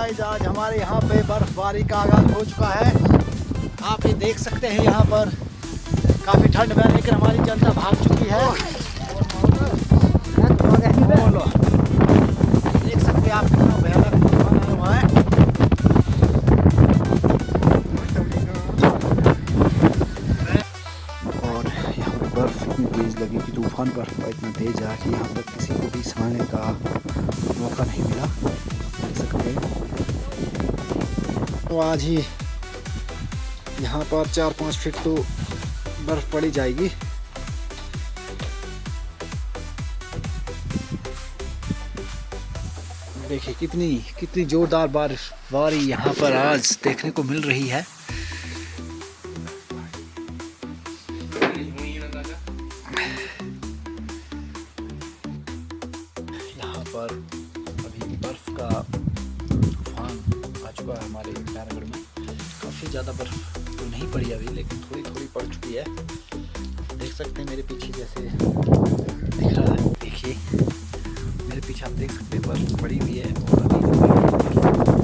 Guys, आज हमारे यहाँ पे बर्फबारी का आगाज हो चुका है। आप ये देख सकते हैं यहाँ पर काफ़ी ठंड में, लेकिन हमारी जनता भाग चुकी है। देख सकते हैं आप कितना भयानक तूफान आया हुआ है। और यहाँ पर बर्फ इतनी तेज लगी कि तूफान बर्फ का इतना तेज आया कि यहाँ पर किसी को भी समाने का मौका नहीं मिला। देख सकते हैं। तो आज ही यहाँ पर 4-5 फीट तो बर्फ पड़ी जाएगी। देखिए कितनी जोरदार बर्फबारी यहाँ पर आज देखने को मिल रही है। यहाँ पर अभी बर्फ का तूफान आ चुका है हमारे नारायणगढ़ में। काफ़ी ज़्यादा बर्फ तो नहीं पड़ी अभी, लेकिन थोड़ी थोड़ी पड़ चुकी है। देख सकते हैं मेरे पीछे जैसे दिख रहा है। देखिए मेरे पीछे आप देख सकते हैं बर्फ पड़ी हुई है और अभी बर्फ